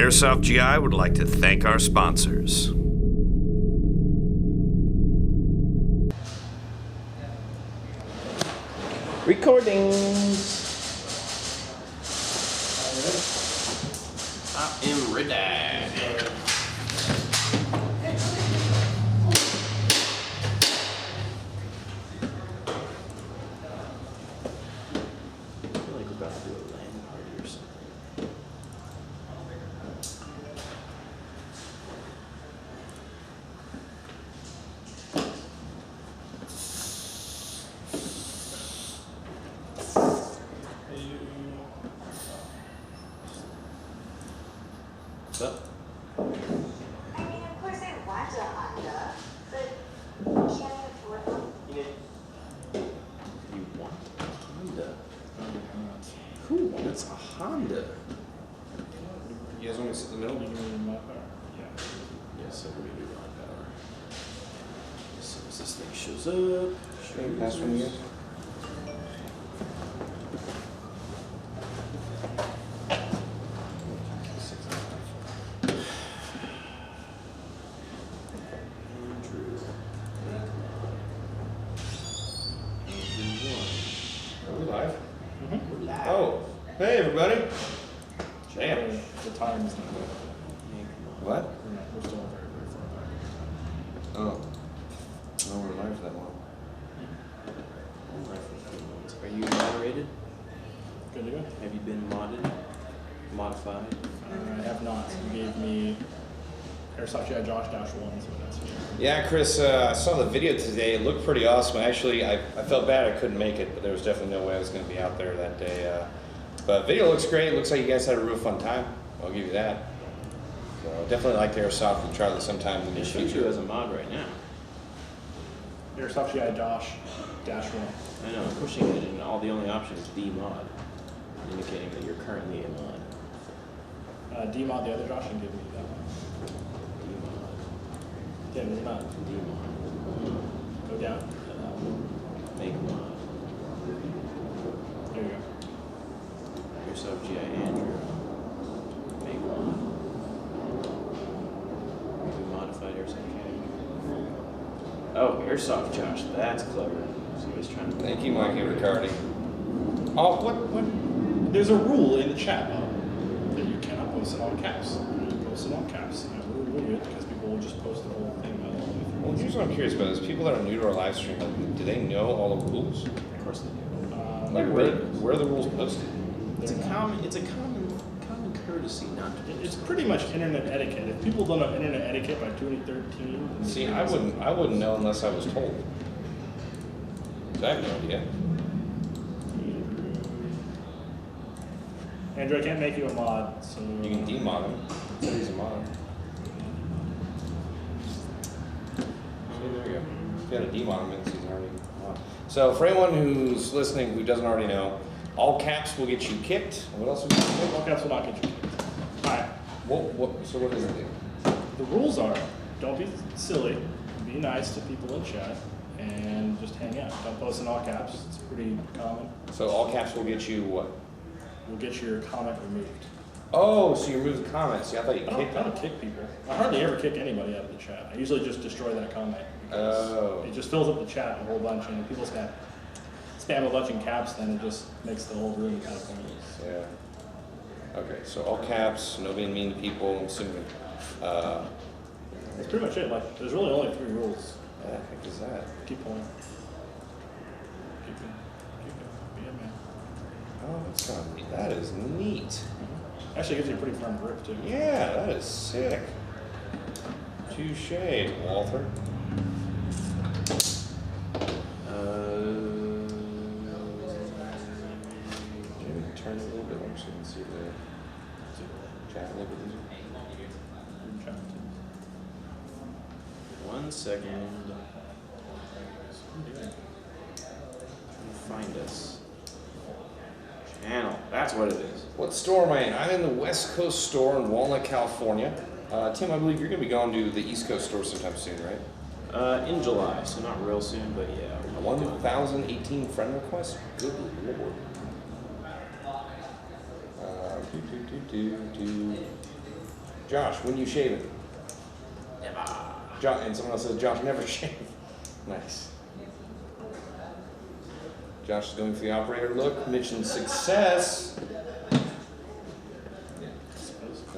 Airsoft GI would like to thank our sponsors. Recordings. I am ready. I feel like we're about to do a LAN party or something. What's up? I mean, of course I want a Honda, but can't I afford one? You want a Honda? Who wants a Honda? You guys want me to sit in the middle? Yes, I really want power. As soon as this thing shows up, Can you pass one here? Are we live? We're live. Oh, hey everybody. Damn. The time is not good. What? We're still very far back. Oh. Oh, we're live for that long. Are you moderated? Good to go. Have you been modded? Modified? I have not. You gave me Airsoft GI Josh -1, so that's here. Yeah, Chris, I saw the video today. It looked pretty awesome. Actually, I felt bad I couldn't make it, but there was definitely no way I was going to be out there that day. But video looks great. It looks like you guys had a real fun time. I'll give you that. So definitely like Airsoft. We'll try this sometime in the It near shows you future. as a mod right now. Airsoft GI Josh -1. I know, I'm pushing it, and the only option is D-mod, indicating that you're currently a mod. D-mod, the other Josh, and give me that one. D-mod. Yeah, there's not. D-mod. Go down. Make mod. There you go. Airsoft GI Andrew. Make mod. We modified Airsoft GI Andrew. Oh, Airsoft Josh, that's clever. So he was trying to... Thank you, Mikey Riccardi. Oh, what? There's a rule in the chat that you cannot post in all caps. You post in all caps. And it's really weird because people will just post the whole thing all the way through. Well, here's what I'm curious about is people that are new to our live stream, like, do they know all the rules? Of course they do. Like, where are the rules posted? It's a common courtesy not to It's pretty much internet etiquette. If people don't know internet etiquette by 2013, then See, I wouldn't know unless I was told. So I have no idea. Andrew, I can't make you a mod, so You can demod him. So he's a mod. See, there you go. If you had a demod him, he's already a mod. So for anyone who's listening who doesn't already know, all caps will get you kicked. What else will get you kicked? all caps will not get you kicked. Alright. So what does it do? The rules are don't be silly, be nice to people in chat, and just hang out. Don't post in all caps. It's pretty common. So all caps will get you what? We'll get your comment removed. Oh, so you remove the comments. See, I thought you I kicked don't them. kick people. I hardly ever kick anybody out of the chat. I usually just destroy that comment. Because Oh. it just fills up the chat a whole bunch, and if people spam a bunch in caps, then it just makes the whole room kind of pointless. Yeah. Okay, so all caps, no being mean to people, I'm assuming. That's pretty much it. Like, there's really only 3 rules. What the heck is that? Keep pulling. Keep it. Be it, man. Oh, that's kind of neat. That is neat. Actually, it gives you a pretty firm grip, too. Yeah, that is sick. Touche, Walter. Maybe turn it a little bit more so you can see the chat a little bit easier. 1 second. Find us. Channel. That's what it is. What store am I in? I'm in the West Coast store in Walnut, California. Tim, I believe you're going to be going to the East Coast store sometime soon, right? In July, so not real soon, but yeah. 1,018 friend requests? Good lord. Josh, when you shaving? Never. Josh, and someone else says, Josh never shave. Nice. Josh is going for the operator look. Mission success.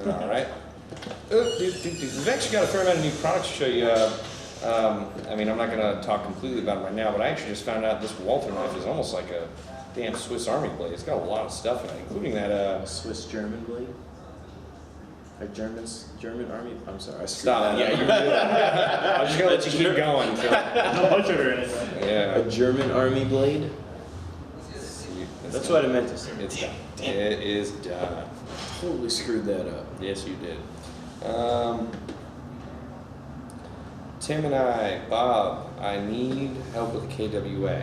All right. We've actually got a fair amount of new products to show you. I mean, I'm not going to talk completely about it right now, but I actually just found out this Walter knife is almost like a damn Swiss Army blade. It's got a lot of stuff in it, including that. Swiss German blade? A German army? I'm sorry. I screwed Stop. that Yeah, up. you're good. I'm just going to let you keep going. So. No butcher or anything. Yeah. A German army blade? That's what I meant to say. It's done. It is done. Totally screwed that up. Yes, you did. Tim and Bob, I need help with the KWA.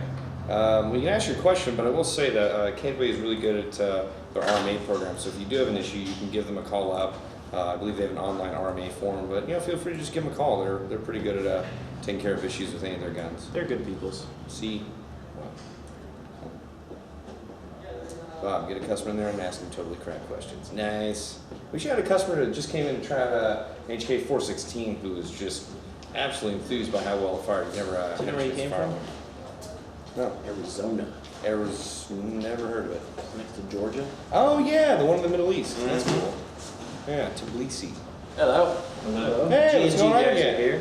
We can ask your question, but I will say that KWA is really good at their RMA program. So if you do have an issue, you can give them a call up. I believe they have an online RMA forum, but feel free to just give them a call. They're pretty good at taking care of issues with any of their guns. They're good peoples. See, Bob, get a customer in there and ask them totally crap questions. Nice. We should have a customer that just came in and tried an HK 416 who was just absolutely enthused by how well it fired. Never. Do you know where he came from? No. Arizona. Never heard of it. Next to Georgia. Oh yeah, the one in the Middle East. That's cool. Yeah, Tbilisi. Hello. Hey, what's going on guys again? are here.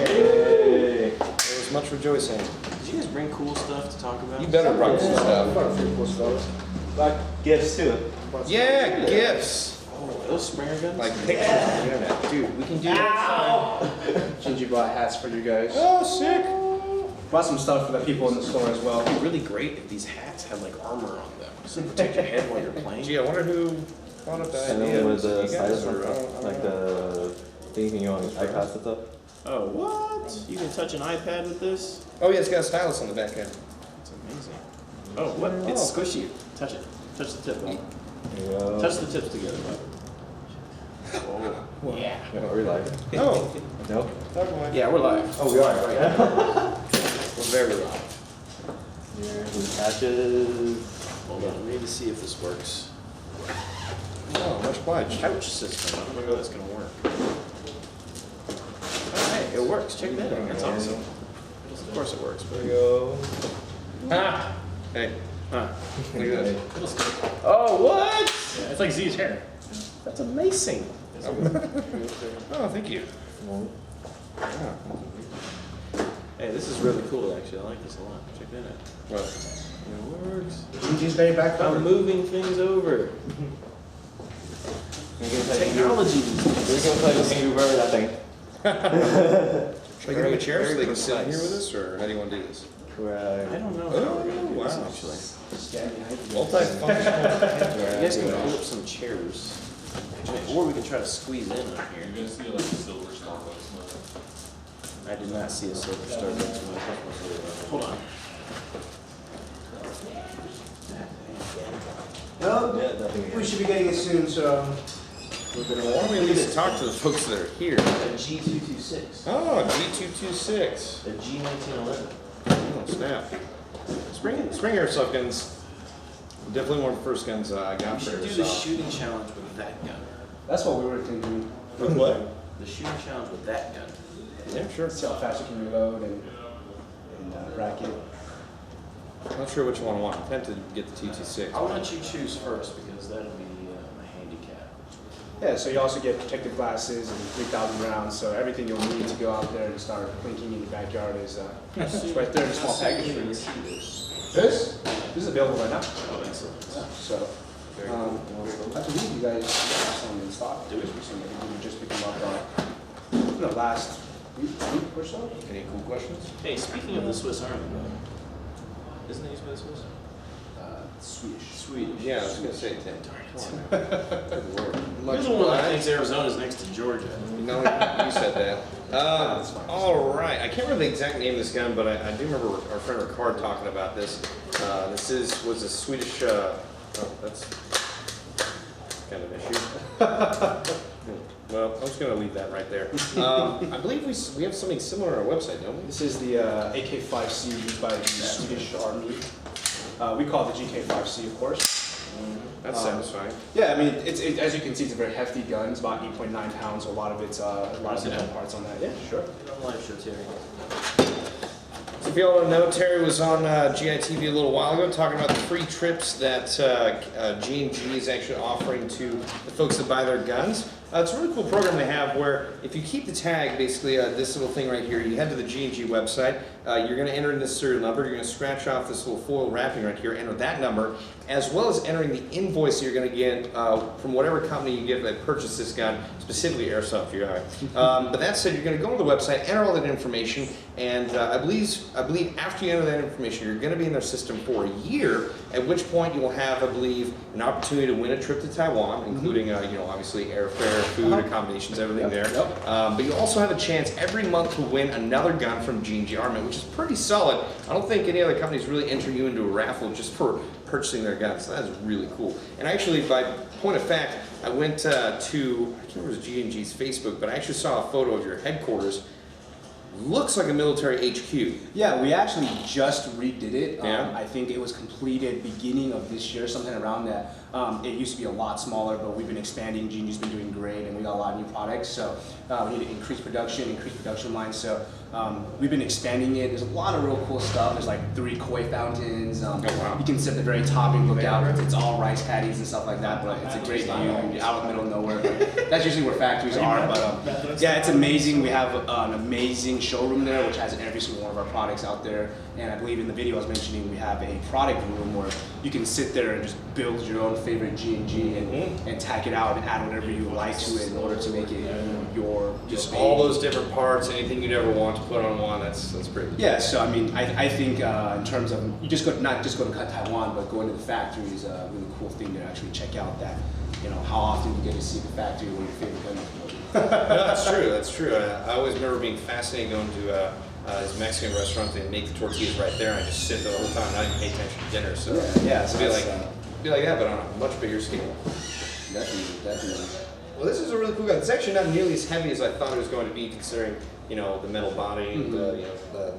Hey. There was much rejoicing. Did you guys bring cool stuff to talk about? You better bring some stuff. Quite a few cool stuff. Like gifts too. Yeah, gifts. Oh, those Springer guns? Like pictures on the internet. dude, we can do that. Gingy brought hats for you guys. Oh, sick. Brought some stuff for the people in the store as well. It'd be really great if these hats had like armor on them, so protect your head while you're playing. Gee, I wonder who thought of that And idea. then with Was it the you guys stylus or, and stuff, like the thing you on iPads and stuff. Oh, what? You can touch an iPad with this? Oh yeah, it's got a stylus on the back end. That's amazing. Oh, what? It's squishy. Touch it. Touch the tip. Bud. There you go. Touch the tips together, bud. Oh, yeah. No, we're live. Oh, No? talk away. Yeah, we're live. Oh, we are, right? We're very live. Here, with patches. Hold on, we need to see if this works. Oh, much obliged. Couch system. I don't know how that's gonna work. Oh, hey, it works. Check that out. That's awesome. Of course it works, There but we go. Ah! Hey, huh. look at this. Oh, what? Yeah, it's like Z's hair. That's amazing. Oh, thank you. Yeah. Hey, this is really cool, actually. I like this a lot. Check that out. Well, It works. Gingy's very back I'm moving things over. Technology. We're gonna play this Angry Bird, I think. should I give them a chair so they can sit precise. here with us, or how do you want to do this? I don't know how we're gonna do this, wow. actually. Multifunctional. You guys can pull up some chairs. Or we can try to squeeze in on here. You're gonna see like a silver Starbucks mug. I did not see a silver Starbucks mug. Hold on. No, Yeah, nothing. we should be getting it soon, so. Why don't we at least talk to the folks that are here? A G226. Oh, G226. A G1911. Oh, snap. Spring Airsoft guns. Definitely one of the first guns I got We for should do the Airsoft. shooting challenge with that gun. That's what we were thinking. With what? The shooting challenge with that gun. Yeah, sure. See how fast you can reload and bracket. Not sure which one I want. I'm tempted to get the T26. I'll let you choose first because that'll be my handicap. Yeah, so you also get protective glasses and 3,000 rounds, so everything you'll need to go out there and start plinking in your backyard is it's right there in a small package for you. This is available right now. Oh, excellent. So, I believe you guys have some in stock. Do it recently. We just picked them up last week or so. Any cool questions? Hey, speaking of the Swiss Army, isn't it used by the Swiss? Swedish. Swedish. Yeah, I was going to say 10. Come on now. Good Lord. You're the one that thinks Arizona's next to Georgia. No, you said that. All right. I can't remember the exact name of this gun, but I do remember our friend Ricard talking about this. This was a Swedish. That's kind of an issue. Well, I'm just going to leave that right there. I believe we have something similar on our website, don't we? This is the AK-5C used by the Swedish Army. We call it the GK-5C, of course. That's satisfying. Yeah, I mean, as you can see, it's a very hefty gun. It's about 8.9 pounds, so a lot of metal parts on that. Yeah, sure. Live shows here. So if you all don't know, Terry was on GITV a little while ago talking about the free trips that G&G is actually offering to the folks that buy their guns. It's a really cool program they have where if you keep the tag, basically this little thing right here, you head to the G&G website, you're going to enter in this serial number, you're going to scratch off this little foil wrapping right here, enter that number, as well as entering the invoice you're going to get from whatever company you get that purchased this gun, specifically Airsoft UI. But that said, you're going to go on the website, enter all that information, and I believe after you enter that information, you're going to be in their system for a year, at which point you will have, I believe, an opportunity to win a trip to Taiwan, including, obviously airfare, food, accommodations, everything there. But you also have a chance every month to win another gun from G&G Armament, which is pretty solid. I don't think any other companies really enter you into a raffle just for purchasing their guns. So that is really cool. And actually, by point of fact, I went to, I can't remember if it was G&G's Facebook, but I actually saw a photo of your headquarters. Looks like a military HQ. Yeah, we actually just redid it. Yeah. I think it was completed beginning of this year, something around that. It used to be a lot smaller, but we've been expanding. G&G's been doing great, and we got a lot of new products. So we need to increase production lines. So we've been expanding it. There's a lot of real cool stuff. There's like 3 koi fountains. You can sit at the very top and look out. It's all rice paddies and stuff like that, but it's a great view. You're out in the middle of nowhere. But that's usually where factories are. But yeah, it's amazing. We have an amazing showroom there, which has every single one of our products out there. And I believe in the video I was mentioning, we have a product room where you can sit there and just build your own favorite G&G and tack it out and add whatever you like to it in order to make it your Just all those different parts, anything you'd ever want to put on one, that's pretty cool. Yeah, so I mean, I think in terms of, you just not just go to Taiwan, but going to the factory is a really cool thing to actually check out that, how often you get to see the factory where your favorite gun is. No, that's true. I always remember being fascinated going to this Mexican restaurant. They make the tortillas right there, and I just sit there the whole time, not even pay attention to dinner. So yeah, so it'd be like that, but on a much bigger scale. Definitely. Well, this is a really cool gun. It's actually not nearly as heavy as I thought it was going to be, considering the metal body, the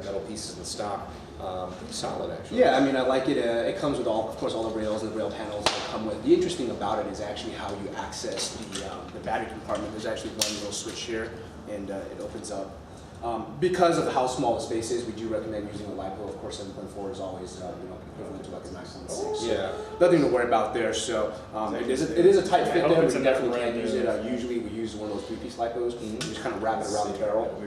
metal pieces and stock. Pretty solid, actually. Yeah, I mean, I like it. It comes with of course, all the rails and the rail panels that come with. The interesting about it is actually how you access the battery compartment. There's actually one little switch here, and it opens up. Because of how small the space is, we do recommend using a LiPo. Of course, 7.4 is always equivalent to like a 9.6. Yeah. Nothing to worry about there. So it is a tight fit there. We definitely can't use it. Usually we use one of those 3-piece LiPos. We just kind of wrap it around the barrel.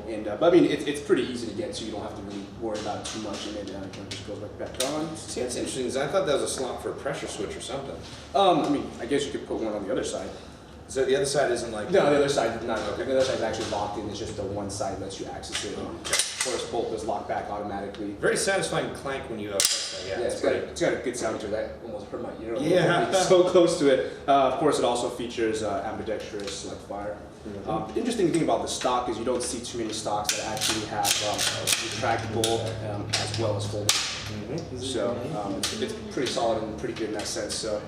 And but I mean, it's pretty easy to get, so you don't have to really worry about it too much, and then it just goes right back on. See, that's interesting, because I thought that was a slot for a pressure switch or something. I mean, I guess you could put one on the other side. So the other side isn't like... No, the other side, no. The other side is actually locked in. It's just the one side lets you access it. First bolt is locked back automatically. Very satisfying clank when you press that. Yeah, it's got a good sound to it. That almost hurt my ear. Yeah. So close to it. Of course, it also features ambidextrous select fire. The interesting thing about the stock is you don't see too many stocks that actually have retractable as well as foldable. So it's pretty solid and pretty good in that sense. So.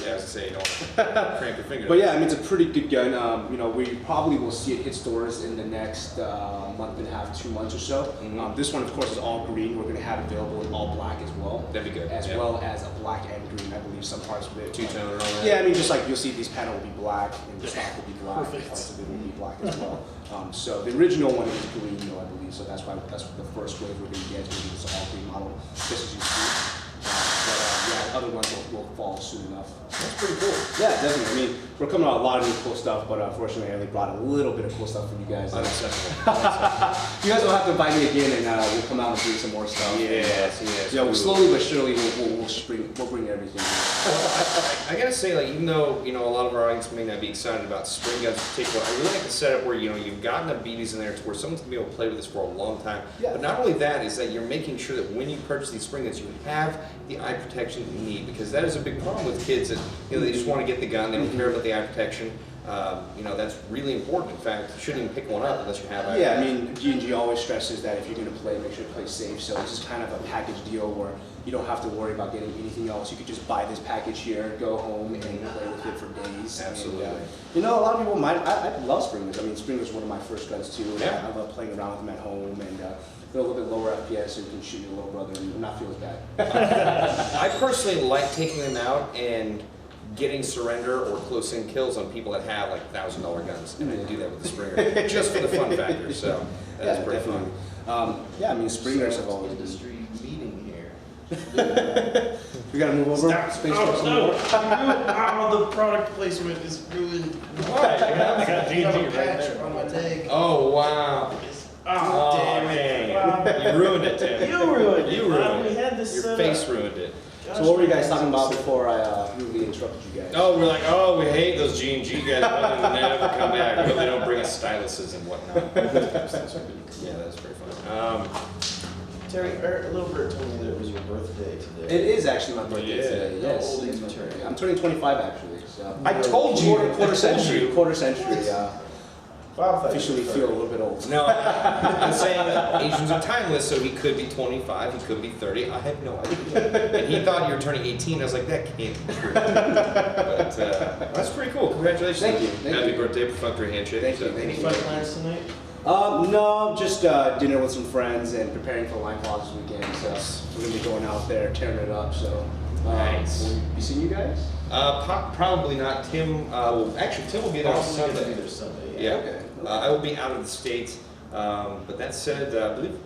Yeah, I was gonna say, don't cramp your finger. But yeah, I mean, it's a pretty good gun. We probably will see it hit stores in the next month and a half, 2 months or so. This one, of course, is all green. We're going to have it available in all black as well. That'd be good. As well as a black and green, I believe, some parts of it. Two-tone and all that. Yeah, I mean, just like you'll see these panels will be black and the stock will be black. Parts of it will be black as well. So the original one is green, I believe. So that's the first wave we're going to get. It's an all green model, just as you see. Other ones will fall soon enough. That's pretty cool. Yeah, definitely. I mean, we're coming out a lot of new cool stuff, but unfortunately, I only brought a little bit of cool stuff for you guys. You guys will have to invite me again, and we'll come out and do some more stuff. Yes. Yeah, slowly but surely, we'll bring everything. I gotta say, like, even though a lot of our audience may not be excited about spring guns in particular, I really like the setup where you've gotten the BBs in there to where someone's gonna be able to play with this for a long time. Yeah. But not only that is that you're making sure that when you purchase these spring guns, you have the eye protection that you need, because that is a big problem with kids that they just want to get the gun, they don't care about the eye protection. You know, that's really important. In fact, you shouldn't even pick one up unless you have. Yeah, I mean, G&G always stresses that if you're going to play, make sure to play safe. So this is kind of a package deal where you don't have to worry about getting anything else. You could just buy this package here, go home, and play with it for days. Absolutely. And, you know, a lot of people might. I love Springers. I mean, Springers is one of my first guns too. Yeah. I love playing around with them at home, and they're a little bit lower FPS, so you can shoot your little brother and not feel as bad. I personally like taking them out and getting surrender or close-in kills on people that have like $1,000 guns, and I do that with the Springer just for the fun factor. So that's pretty fun. Yeah, I mean, Springers have always been. Industry meeting here. We gotta move over. Space Force no. The product placement is ruined. Why? I got G&G right Patch there. on my tag. Oh wow! Oh, damn it. You ruined it, Tim. You ruined it. You ruined We it. had this Your set face up. ruined it. So what were you guys talking about before I rudely interrupted you guys? Oh, we're like, oh, we hate those G&G guys. Other than never come back. I hope they don't bring us styluses and whatnot. Yeah, that's pretty fun. Terry, Little Bird told me that it was your birthday today. It is actually my birthday Yeah. today. How Yes. old are you turning? I'm turning 25 actually. So I told you. Quarter century. Quarter century. Wow, Officially feel a little bit old. No, I'm saying that Asians are timeless, so he could be 25, he could be 30. I have no idea. And he thought you were turning 18. I was like, that can't be true. But that's pretty cool. Congratulations. Thank you. Thank Happy you. birthday, perfunctory handshake. Thank you. So- Thank Any you. fun plans tonight? No, just dinner with some friends and preparing for Line Claws this weekend. So we're gonna be going out there tearing it up. So Nice. will we see you guys? Probably not. Tim, actually, Tim will be there on Sunday. Either Sunday. Yeah. Okay. I will be out of the States. But that said, I believe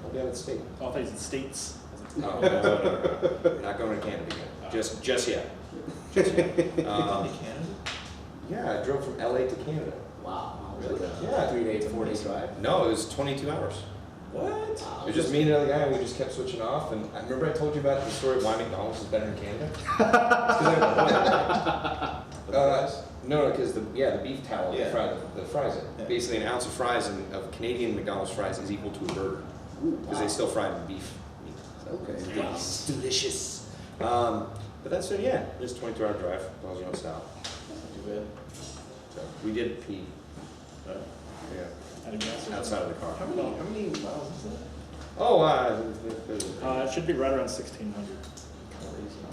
I'll be out of the state. All things in states. No, no. We're not going to Canada yet. Just yet. Just yet. Canada? Yeah, I drove from LA to Canada. Wow. Really? Yeah. 3 day, 4 day drive. No, it was 22 hours. What? It was just me and another guy, and we just kept switching off. And I remember I told you about the story of why McDonald's is better in Canada. No, because the beef tallow, Yeah. the fries it. Yeah. Basically, an ounce of fries of Canadian McDonald's fries is equal to a burger because they still fry it in beef meat. Okay. It's delicious. But that's it. Yeah, it's a 22-hour drive. As long as you don't stop. Too bad. So we did pee. Yeah, At a gas station. outside of the car. How many miles is that? Oh, It should be right around 1,600.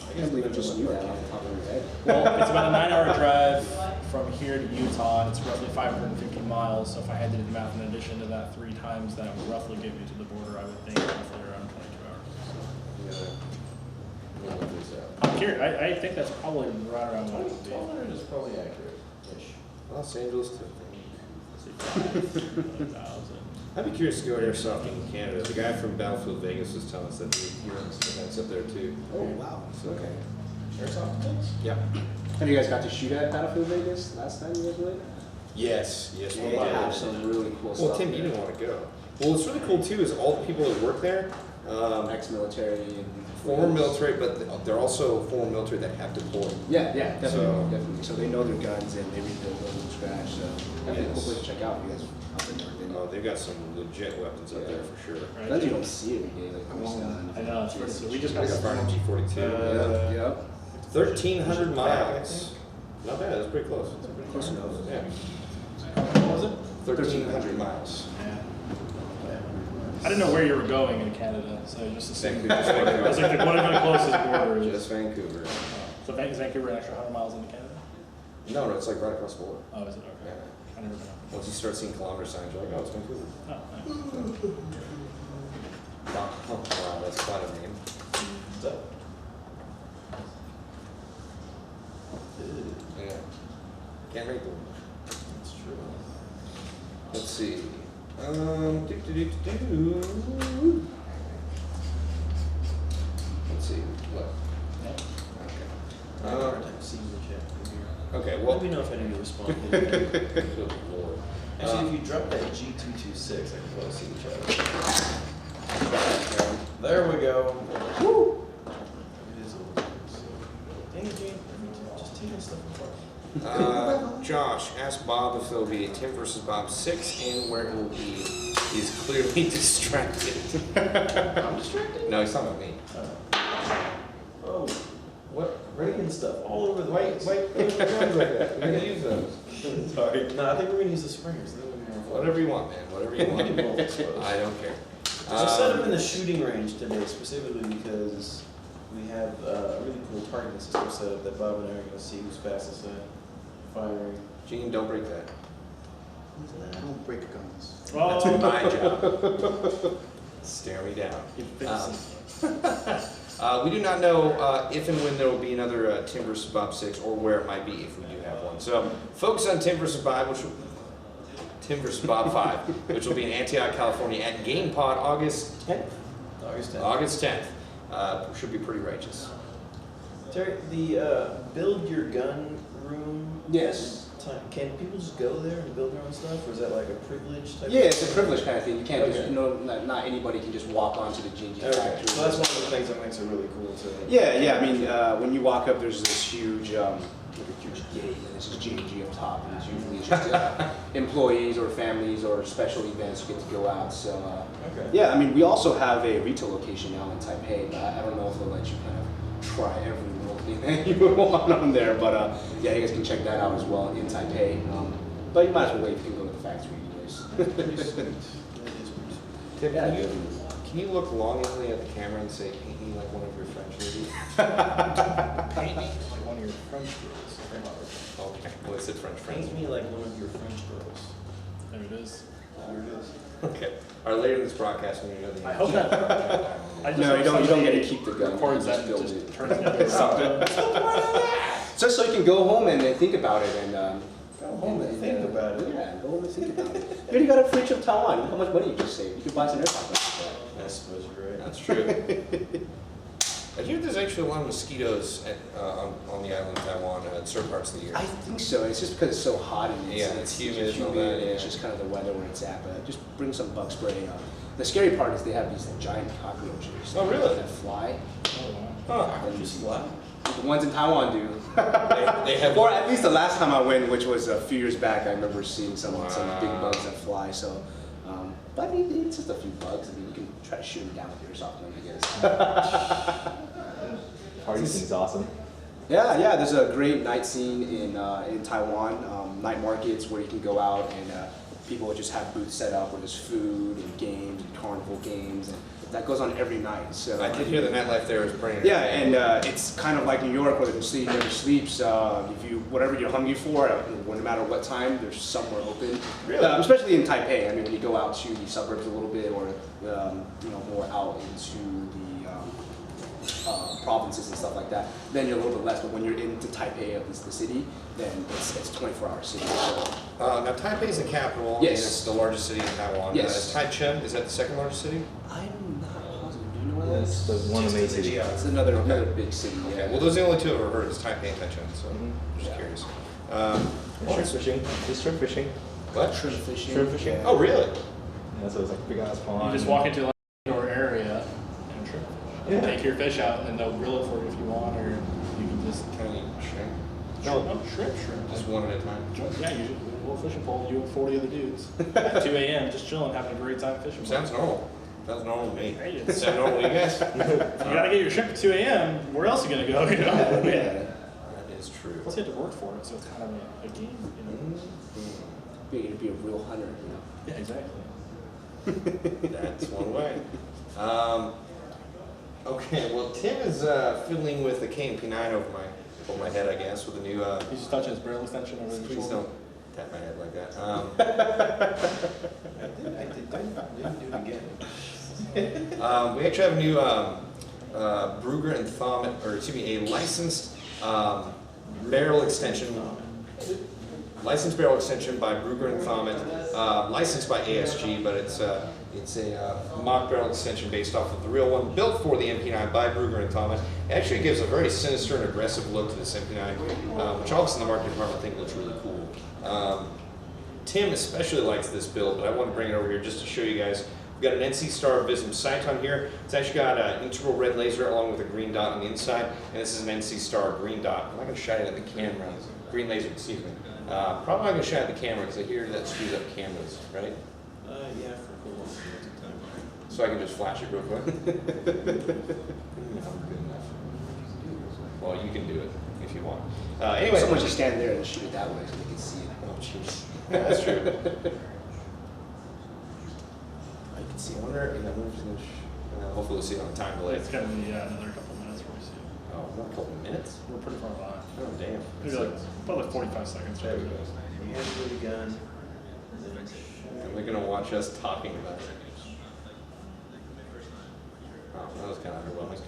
I can't believe you just knew that off the top of your head. Well, it's about a 9-hour drive from here to Utah, and it's roughly 550 miles. So if I had to do the math in addition to that 3 times, that would roughly get me to the border. I would think roughly around 22 hours. I'm curious. I think that's probably right around what it would be. 1,200 is probably accurate-ish. Los Angeles to. Say 5,000. I'd be curious to go airsoft in Canada. The guy from Battlefield Vegas was telling us that he runs events up there too. Oh wow. So, Okay. Airsoft things? Yeah. Have you guys got to shoot at Battlefield Vegas last time you guys were there? Yes. Yes. They have some really cool stuff. Well, Tim, you didn't want to go. Well, what's really cool too is all the people that work there, Ex-military and former military, but they're also former military that have deployed. Yeah, definitely, So- definitely. So they know their guns and they rebuild them from scratch. So definitely a cool place to check out if you guys out there never been. Oh, they've got some legit weapons up there for sure. Right? Guns you don't see every day, like I know. It's pretty, so we just I got fired in G42. Yeah, yeah. 1,300 miles. Not bad. That's pretty close. Close enough. Yeah. What was it? 1,300 miles. Yeah. I didn't know where you were going in Canada, so I just assumed. Vancouver. I was like, whatever the closest border is. Just Vancouver. So is Vancouver an extra 100 miles into Canada? No, it's like right across the border. Oh, is it? Okay. Yeah. I never been. Once you start seeing kilometer signs, you're like, oh, it's Vancouver. Oh, nice. Wow, that's quite a name. So, Yeah. Can't rate them. that's true. Let's see. Let's see. What? I have a hard time seeing the chat from here. Okay, Let well. me know if any of you responded. Good Lord. Actually, if you drop that G226, I can probably see the chat. There we go. Woo! It is a little so. Dang it, Jane. Just taking stuff apart. Josh, ask Bob if it'll be a Tim versus Bob 6 and where it will be. He's clearly distracted. I'm distracted. No, he's talking about me. Oh. What breaking stuff all over the Why place. throw your guns like that? We're gonna use those. Sorry. No, I think we're gonna use the springers. That would be more fun. Whatever you want, man. Whatever you want. Both, I suppose. I don't care. I set up in the shooting range today specifically because we have a really cool targeting system set up that Bob and I are gonna see who's fastest at firing. Gene, don't break that. I don't break guns. Oh, That's my job. Stare me down. We do not know if and when there will be another Tim vs. Bob 6 or where it might be if we do have one. So focus on Tim vs. Bob, Tim vs. Bob 5, which will be in Antioch, California at GamePod August 10th. August 10th. August 10th. Should be pretty righteous. Terry, the build your gun room. Yes. Can people just go there and build their own stuff, or is that like a privilege type? Yeah, it's a privilege kind of thing. You can't Okay. just, not anybody can just walk onto the GNG Okay, factory. so that's one of the things that makes it really cool too. Yeah. I mean, when you walk up, there's this huge, like a huge gate, and this is GNG up top, and it's usually just employees or families or special events you get to go out. So, Okay. yeah, I mean, we also have a retail location now in Taipei, but I don't know if they'll let you kind of try every little thing that you would want on there. But yeah, you guys can check that out as well in Taipei. But you might as well wait if you can go to the factory anyways. Pretty sweet. That is pretty sweet. Tim, can you look longingly at the camera and say, paint me like one of your French ladies? paint me like one of your French girls. Okay. Well, it said French friends. Paint me like one of your French girls. There it is. There it is. Okay. All right, later in this broadcast, when you know the I hope that. I just No, hope you don't get somebody to keep the gun. Records You that just and build just it. turns it into Just so you can go home and think about it and Go home and think about it. Yeah, go home and think about it. You already got a free trip to Taiwan. Look how much money you just saved. You could buy some airsoft guns with I suppose you're right. That's true. I hear there's actually a lot of mosquitoes on the island of Taiwan at certain parts of the year. that. I think so. It's just because it's so hot and Yeah, it's humid and all that, and it's yeah. just kind of the weather where it's at. But just bring some bug spray. The scary part is they have these giant cockroaches. Oh, really? That fly. Huh. And Just fly. the ones in Taiwan do. They have. Or at least the last time I went, which was a few years back, I remember seeing some big Wow. bugs that fly. So, but I mean, it's just a few bugs. I mean, you can try to shoot them down with your airsoft gun, I guess. Party scene's awesome. Yeah. There's a great night scene in Taiwan. Night markets where you can go out and people will just have booths set up where there's food and games and carnival games, and that goes on every night. So I did hear the nightlife there is pretty. yeah, and it's kind of like New York, where the city never sleeps. If you whatever you're hungry for, no matter what time, there's somewhere open. Really? Especially in Taipei. I mean, when you go out to the suburbs a little bit, or more out into the provinces and stuff like that, then you're a little bit less. But when you're into Taipei, at least the city, then it's 24-hour city. So. Now Taipei is the capital. Yes. And it's the largest city in Taiwan. Yes. Taichung, is that the second largest city? I'm not positive. Do you know where that That's is? the one of the main cities. It's another big city. Okay. Yeah. Well, those are the only two I've ever heard. Is Taipei and Taichung. So Mhm. just curious. Shrimp fishing. Just shrimp fishing. What? Shrimp fishing. Shrimp fishing. Yeah. Oh, really? Yeah, so it's like a big ass pond. You just walk into like an indoor area and trip. Yeah. Take your fish out and they'll grill it for you if you want, or you can just Can I eat shrimp? shrimp. Just one at a time. Yeah, you just a little fishing pole, you and 40 other dudes at 2 a.m. just chilling, having a great time fishing. Sounds normal. Sounds normal to me. Hey, it's- Sounds normal to you guys? You gotta get your shrimp at 2 a.m. Where else are you gonna go? You know? Yeah. That is true. Plus you have to work for it, so it's kind of a game. You know? Be a real hunter, you know. Yeah, exactly. That's one way. Okay, well, Tim is fiddling with the KMP9 over my head, I guess, with a new. He's just touching his barrel extension over his Please shoulder. don't tap my head like that. I didn't do it again. We actually have a new Brugger and Thomet, or excuse me, a licensed barrel extension. Licensed barrel extension by Brugger and Thomet, licensed by ASG, but it's a mock barrel extension based off of the real one, built for the MP9 by Brugger and Thomet. It actually gives a very sinister and aggressive look to this MP9, which all of us in the marketing department think looks really cool. Tim especially likes this build, but I want to bring it over here just to show you guys. We've got an NC Star Vism sight on here. It's actually got an integral red laser along with a green dot on the inside, and this is an NC Star green dot. I'm not going to shine it at the camera. Green laser, excuse me. Probably not going to shine at the camera because I hear that screws up cameras, right? Yeah, for a cool time. So I can just flash it real quick. Well, you can do it if you want. Anyway, Someone should stand there and shoot it that way so they can see it. Oh, jeez. That's true. I can see. I wonder if that movie's going to Hopefully we'll see it on a time delay. It's gonna be another couple minutes before we see it. Oh, not a couple minutes? We're pretty far behind. Oh, damn. Maybe like about like 45 seconds. There we go. You have to do the gun. And they're gonna watch us talking about it. Oh, that was kind of underwhelming.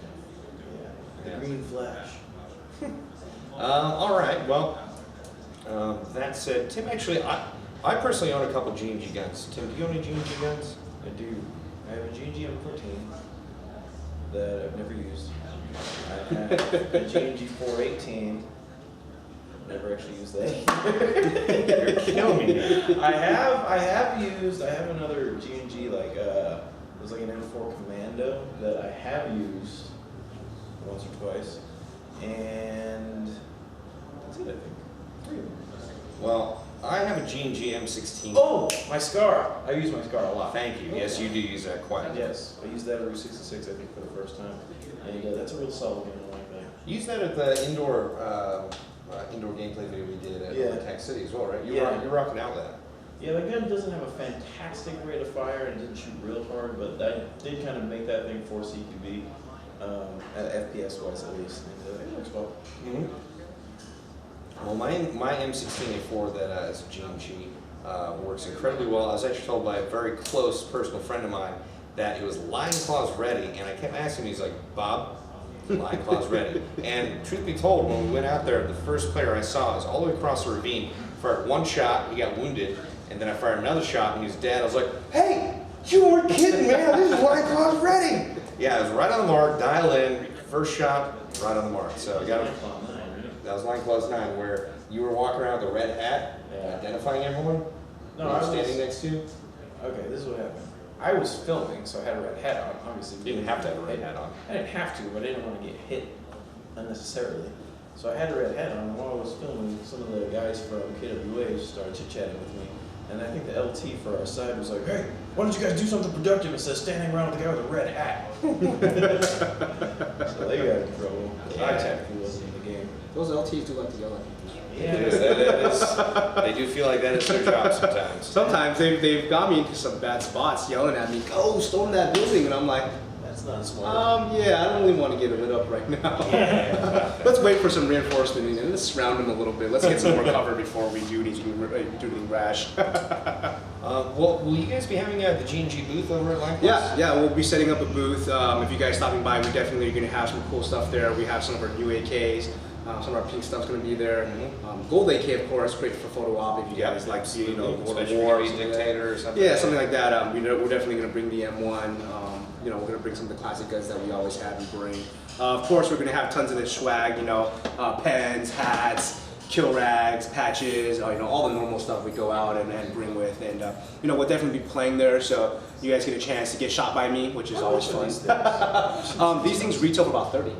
Yeah. Yeah. The green flash. All right. Well, that said, Tim, actually, I personally own a couple G&G guns. Tim, do you own any G&G guns? I do. I have a G&G M14 that I've never used. I have a G&G 418. Never actually used that. You're killing me here. I have another G&G like it was like an M4 Commando that I have used once or twice, and that's it, I think. 3 of them. Well, I have a G&G M16. Oh, my SCAR. I use my SCAR a lot. Thank you. Yes, you do use that quite a bit. Yes, I used that at Route 66, I think, for the first time, and that's a real solid gun. I like that. Use that at the indoor gameplay video we did at Tech City as well, right? You're rocking out with that. Yeah, the gun doesn't have a fantastic rate of fire and didn't shoot real hard, but that did kind of make that thing for CQB, at FPS wise at least. And it looks well. Mm-hmm. Well, my M16A4 that is a G&G works incredibly well. I was actually told by a very close personal friend of mine that it was line claws ready, and I kept asking him, he's like, Bob, line claws ready. And truth be told, when we went out there, the first player I saw was all the way across the ravine. Fired one shot, he got wounded, and then I fired another shot, and he was dead. I was like, hey, you weren't kidding, man, this is line claws ready. Yeah, it was right on the mark, dial in, first shot, right on the mark. So I got it. That was line clause 9, where you were walking around with a red hat, identifying everyone. No, I I was was standing next to you. Okay, this is what happened. I was filming, so I had a red hat on. Obviously, You didn't have to have a red hat on. I didn't have to, but I didn't want to get hit unnecessarily. So I had a red hat on, and while I was filming, some of the guys from KWA started chit-chatting with me. And I think the LT for our side was like, hey, why don't you guys do something productive instead of standing around with the guy with a red hat? So they got in trouble. I technically wasn't in the game. Those LTs do like to yell at people. They do feel like that is their job sometimes. Sometimes they've got me into some bad spots yelling at me, go storm that building, and I'm like, That's not smart. yeah, I don't really want to get lit up right now. Let's wait for some reinforcement and let's surround them a little bit. Let's get some more cover before we do anything rash. Well, will you guys be having the G&G booth over at Line Plus? Yeah, we'll be setting up a booth. If you guys stopping by, we definitely are going to have some cool stuff there. We have some of our new AKs. Some of our pink stuff's going to be there. Gold AK, of course, great for photo op if you guys like to see, Especially war if you're a dictator or something. Yeah, something like that. We're definitely going to bring the M1. We're going to bring some of the classic guns that we always have and bring. Of course, we're going to have tons of this swag, pens, hats, kill rags, patches, all the normal stuff we go out and bring with. And, we'll definitely be playing there, so you guys get a chance to get shot by me, which is always fun. These things retail for about 30.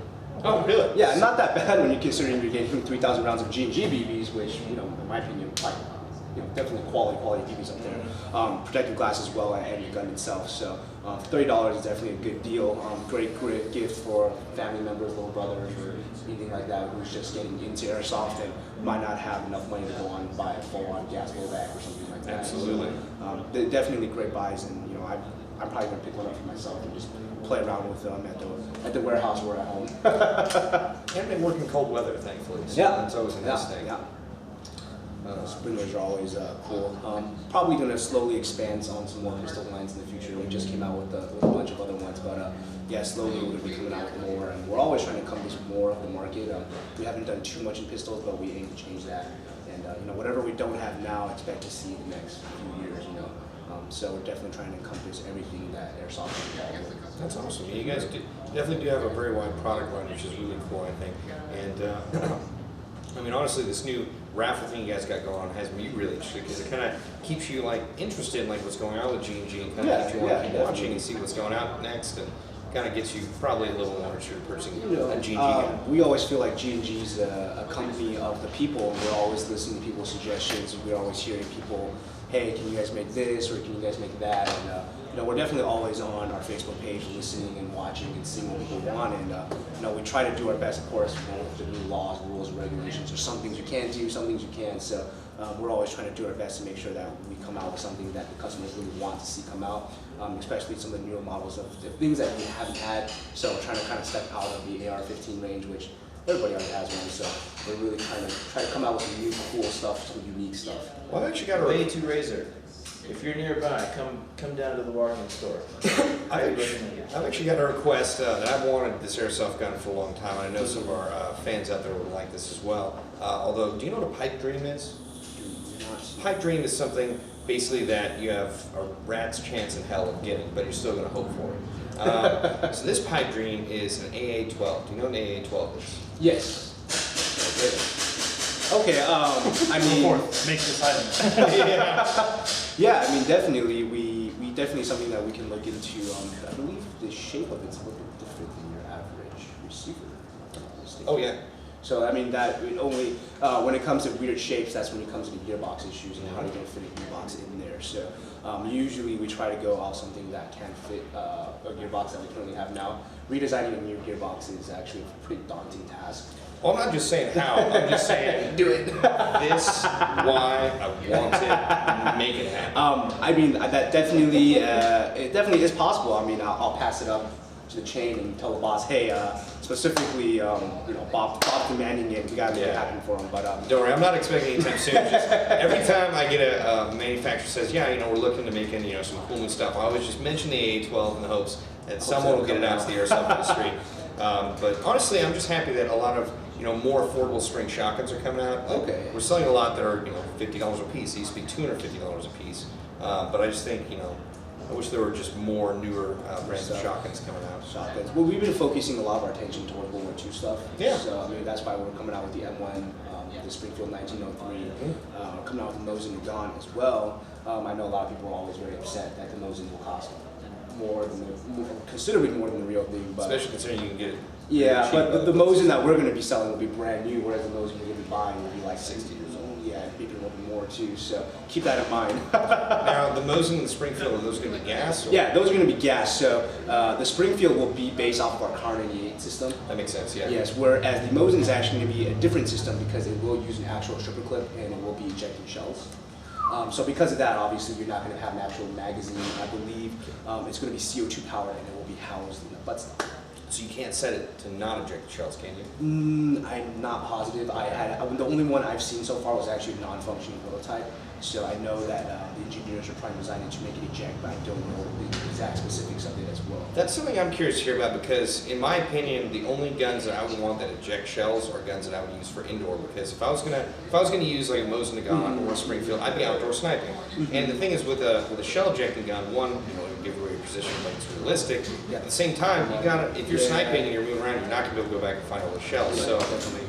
Oh, really? Yeah, not that bad when you're considering you're getting 3,000 rounds of G&G BBs, which, in my opinion, definitely quality BBs up there. Protective glass as well and the gun itself. So $30 is definitely a good deal. Great gift for family members, little brothers, or anything like that who's just getting into Airsoft and might not have enough money to go on and buy a full-on gas blowback or something like that. Absolutely. So, they're definitely great buys, and I'm probably gonna pick one up for myself and just play around with them at the warehouse or at home. And they work in cold weather, thankfully. So that's always a nice thing. Yeah. Sprinklers are always cool. Probably going to slowly expand on some more pistol lines in the future. We just came out with a bunch of other ones, but slowly we're going to be coming out with more. And we're always trying to encompass more of the market. We haven't done too much in pistols, but we aim to change that. And whatever we don't have now, I expect to see in the next few years. So we're definitely trying to encompass everything that Airsoft is involved with. That's awesome. You guys definitely do have a very wide product line, which is really cool, I think. And honestly, this new raffle thing you guys got going on has me really interested because it kind of keeps you interested in what's going on with G&G and kind of keeps you want to keep watching and see what's going out next, and kind of gets you probably a little more interested in purchasing a G&G gun. We always feel like G&G is a company of the people. We're always listening to people's suggestions. We're always hearing people hey, can you guys make this or can you guys make that? And you know, we're definitely always on our Facebook page, listening and watching and seeing what people want. And you know, we try to do our best, of course, you know, with the new laws, rules, and regulations. There's some things you can do, some things you can't. So we're always trying to do our best to make sure that we come out with something that the customers really want to see come out, especially some of the newer models of the things that we haven't had. So we're trying to kind of step out of the AR-15 range, which everybody already has one. So we're really trying to come out with some new, cool stuff, some unique stuff. Well, I actually got a Way to Razor. If you're nearby, come down to the Walnut store. I've actually got a request that I've wanted this airsoft gun for a long time. I know some of our fans out there would like this as well. Although, do you know what a pipe dream is? Pipe dream is something basically that you have a rat's chance in hell of getting, but you're still going to hope for it. So this pipe dream is an AA-12. Do you know what an AA-12 is? Yes. Okay. I mean, Make this item. yeah. I mean, definitely. We definitely something that we can look into. I believe the shape of it's a little bit different than your average receiver. if I'm not mistaken. Oh, yeah. So I mean that it only when it comes to weird shapes, that's when it comes to the gearbox issues and how you're going to fit a gearbox in there. So usually we try to go off something that can fit a gearbox that we currently have now. Redesigning a new gearbox is actually a pretty daunting task. Well, I'm not just saying how, I'm just saying do it. This, why, I want it, make it happen. I mean, that definitely, it definitely is possible. I mean, I'll pass it up to the chain and tell the boss, hey, specifically, you know, Bob demanding it, we gotta make it happen for him. But Don't worry, I'm not expecting anytime soon. Just every time I get a manufacturer says, yeah, you know, we're looking to make you know, some cool new stuff, I always just mention the AA-12 in the hopes that someone will get it out to the airsoft industry. But honestly, I'm just happy that a lot of, you know, more affordable spring shotguns are coming out. Okay. We're selling a lot that are, you know, $50 a piece. They used to be $250 a piece. But I just think, you know, I wish there were just more newer brands of shotguns coming out. shotguns. Well, we've been focusing a lot of our attention towards World War II stuff. Yeah. So I mean, that's why we're coming out with the M1, the Springfield 1903, coming out with the Mosin Nagant as well. I know a lot of people are always very upset that the Mosin will cost more than considerably more than the real thing, but Especially considering you can get it. yeah, cheap, but the Mosin that we're going to be selling will be brand new, whereas the Mosin you're going to be buying will be like 60 years old. Yeah, maybe a little bit more too. So keep that in mind. Now, the Mosin and the Springfield, are those going to be gas? Or? Yeah, those are going to be gas. So the Springfield will be based off of our Carnegie 8 system. That makes sense, yeah. Yes, whereas the Mosin is actually going to be a different system because it will use an actual stripper clip and it will be ejecting shells. So because of that, obviously, you're not going to have an actual magazine. I believe it's going to be CO2 powered and it will be housed in the buttstock. So you can't set it to not eject the shells, can you? I'm not positive. The only one I've seen so far was actually a non-functioning prototype. So I know that the engineers are trying to design it to make it eject, but I don't know the exact specifics of it as well. That's something I'm curious to hear about because, in my opinion, the only guns that I would want that eject shells are guns that I would use for indoor. Because if I was gonna use like a Mosin Nagant or a Springfield, I'd be outdoor sniping. And the thing is, with a shell ejecting gun, one, you know, you give away your position, but it's realistic. At the same time, you gotta, if you're sniping and you're moving around, you're not gonna be able to go back and find all the shells. So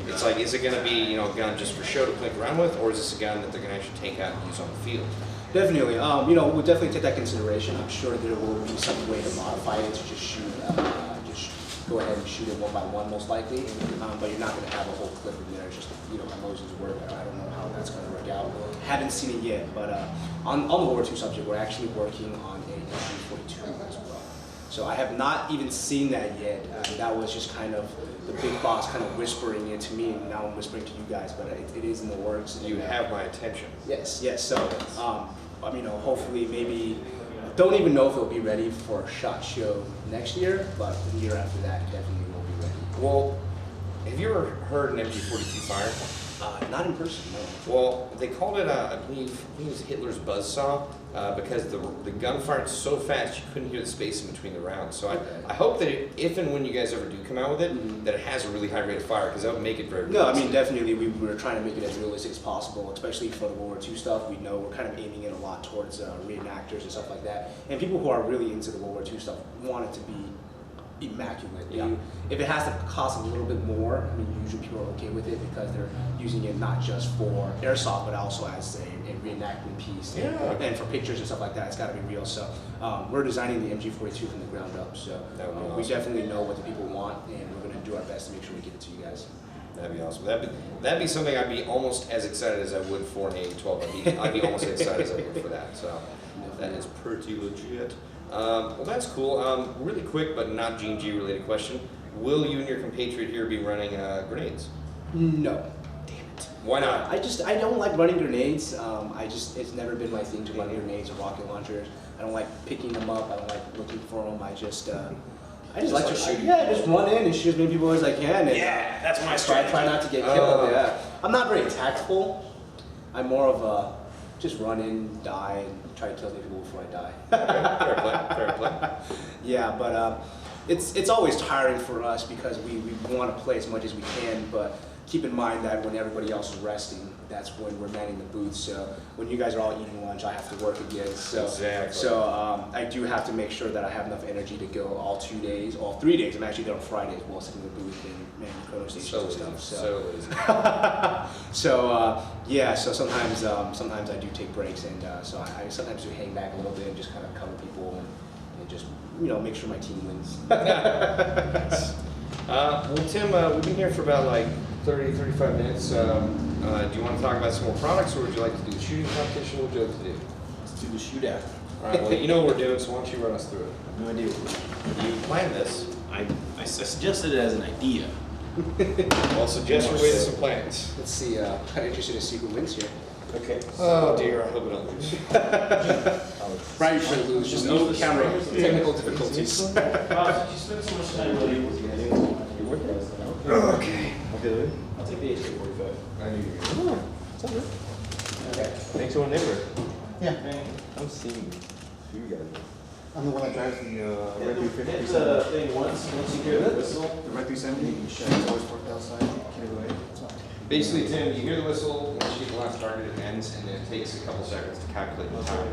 it's like, is it gonna be, you know, a gun just for show to plink around with, or is this a gun that they're gonna actually take out and use on the field? Definitely. You know, we'll definitely take that consideration. I'm sure there will be some way to modify it to just shoot, just go ahead and shoot it one by one, most likely. But you're not going to have a whole clip in there. It's just, you know, Mosin's work. I don't know how that's going to work out. Haven't seen it yet. But on the World War II subject, we're actually working on a MG42 as well. So I have not even seen that yet. That was just kind of the big boss kind of whispering it to me, and now I'm whispering to you guys. But it is in the works. You have my attention. Yes, yes. So, I mean, hopefully, maybe, don't even know if it'll be ready for a SHOT Show next year, but the year after that, definitely will be ready. Well, have you ever heard an MG42 fire? Not in person, no. Well, they called it, I believe it was Hitler's buzzsaw, because the gun fired so fast you couldn't hear the space in between the rounds. So I hope that if and when you guys ever do come out with it, that it has a really high rate of fire, because that would make it very No, I realistic. mean, definitely, we're trying to make it as realistic as possible, especially for the World War II stuff. We know we're kind of aiming it a lot towards reenactors and stuff like that. And people who are really into the World War II stuff want it to be immaculate. Yeah. If it has to cost a little bit more, I mean, usually people are okay with it because they're using it not just for airsoft, but also as a reenactment piece. Yeah. And for pictures and stuff like that, it's got to be real. So we're designing the MG42 from the ground up. So That would be we awesome. definitely know what the people want, and we're going to do our best to make sure we get it to you guys. That'd be awesome. That'd be something I'd be almost as excited as I would for an A12. I'd be almost as excited as I would for that. So that is pretty legit. Well, that's cool. Really quick, but not G&G related question. Will you and your compatriot here be running grenades? No. Damn it. Why not? I don't like running grenades. It's never been my thing to run grenades or rocket launchers. I don't like picking them up. I don't like looking for them. I just like to shoot. Yeah, just run in and shoot as many people as I can. And, that's my try strategy. not to get killed. Yeah. I'm not very tactful. I'm more of a just run in, die, and try to kill people before I die. Fair play. Fair play. Yeah, but it's always tiring for us because we want to play as much as we can, but keep in mind that when everybody else is resting, that's when we're manning the booth. So when you guys are all eating lunch, I have to work again. So, Exactly. So I do have to make sure that I have enough energy to go all 2 days, all 3 days. I'm actually there on Friday as well, sitting in the booth and manning the chrono stations and stuff. So yeah, so sometimes I do take breaks, and so I sometimes do hang back a little bit and just kind of cover people and just make sure my team wins. Well, Tim, we've been here for about like 30, 35 minutes. Do you want to talk about some more products, or would you like to do the shooting competition? What would you like to do? Let's do the shootout. All right, well, you know what we're doing, so why don't you run us through it? No idea. You planned this. I suggested it as an idea. Well, suggest your way to some plans. Let's see. I'm interested to see who wins here. Okay. Oh dear, I hope we don't lose. Probably should lose. Just no camera technical difficulties. Bob, did you spend so much time really Okay. Okay. I'll take the HK-45. I knew you were gonna. It's all good. Okay. Thanks to our neighbor. Yeah, I'm seeing you guys. I'm the one that drives the Red Hit 350. the thing once you hear the whistle. The Red 370. You can shut it. It's always parked outside. Get it away. It's fine. Basically, Tim, you hear the whistle, once you get the last target, it ends, and then it takes a couple seconds to calculate the time.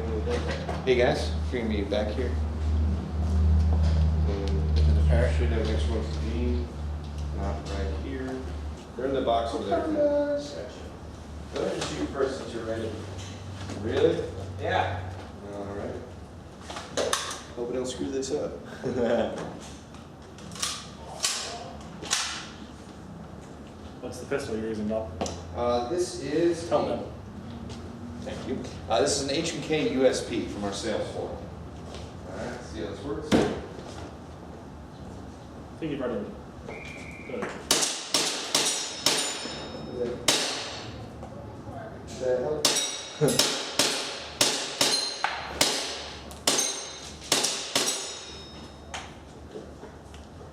Hey guys, bring me back here. Should have next one for Dean. Not right here. They're in the box over there. Go ahead and shoot first since you're ready. Really? Yeah. All right. Hope we don't screw this up. What's the pistol you're using, Bob? This is. Tell them. Thank you. This is an H&K USP from our sales floor. All right, let's see how this works. I think you've already. Good. Does that help? Is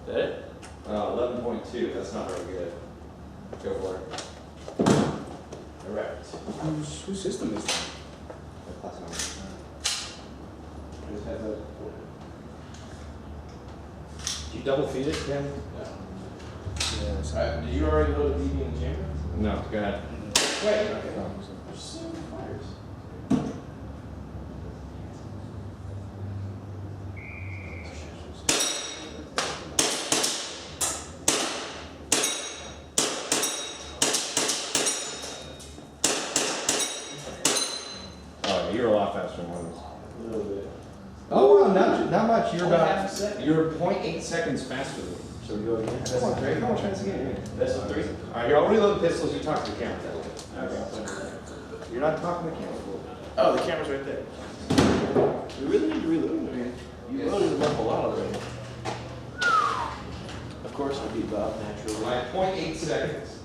that it? 11.2. That's not very good. Go for it. Correct. Whose system is that? Just have a. You double feed it, Ken? Did you already load a DB in the chamber? No. Go ahead. Wait. Okay. There's so many fires. Oh, you're a lot faster than others. A little bit. Oh, wow, not much. You're Only about half a second. You're 0.8 seconds faster than me. Shall we go again? Come on, Trey. Come on, try this again. Best of three? All right, you'll reload the pistols. You talk to the camera. You're not talking to the camera. Oh, the camera's right there. We really need to reload it. You loaded them up a lot already. Of course, I beat Bob naturally. By 0.8 seconds.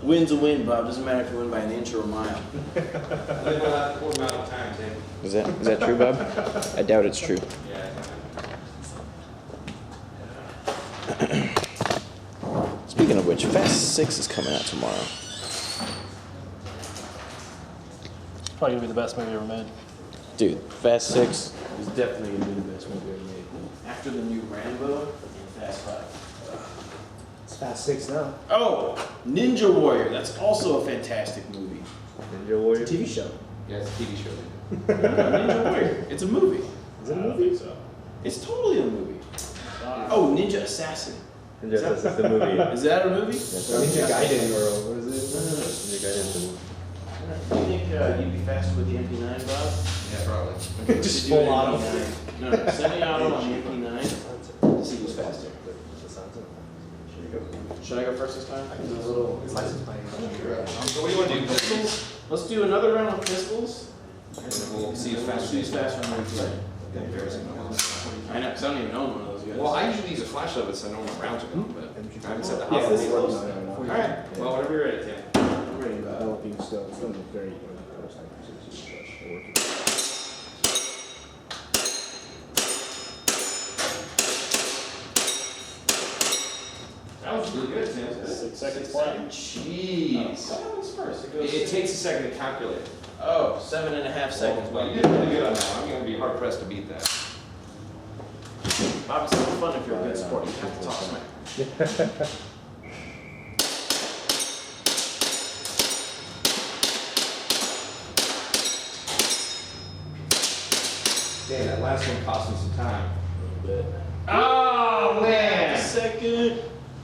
Win's a win, Bob. Doesn't matter if you win by an inch or a mile. I live by that full amount of time, Tim. Is that true, Bob? I doubt it's true. Yeah. Speaking of which, Fast 6 is coming out tomorrow. Probably gonna be the best movie ever made. Dude, Fast 6. It's definitely going to be the best movie ever made. After the new Rambo and Fast 5. It's Fast 6 now. Oh, Ninja Warrior. That's also a fantastic movie. Ninja Warrior. TV show. Yeah, it's a TV show. Ninja Warrior. It's a movie. Is it a I don't movie? think so. It's totally a movie. Oh, Ninja Assassin. Ninja Assassin is the movie. Is that a movie? Ninja Gaiden or what is it? Ninja Gaiden is the movie. Do you think you'd be faster with the MP9, Bob? Yeah, probably. Okay, Just we should do full an auto. MP9. No, semi-auto on the MP9. See who's faster. Should I go first this time? It's a little, it's license plate. So what do you want to do? Pistols? Let's do another round of pistols. And then we'll see who's faster. Who's faster on the play. I know, because I don't even own one of those guys. Well, I usually use a flashlight, so I know when rounds are going, but I haven't set the Yeah, house. this is All no. right. Well, whenever you're ready, Tim. I'm ready to go. Developing still, it's still very close, like, That was really good, Tim. 6 seconds flat. Jeez. What happens first? It goes. It takes a second to calculate. Oh, 7.5 seconds. Well, you did really good on that. I'm going to be hard pressed to beat that. Obviously, it's fun if you're a good sport. You have to talk smack. Damn, that last one cost me some time. Oh, man. Second.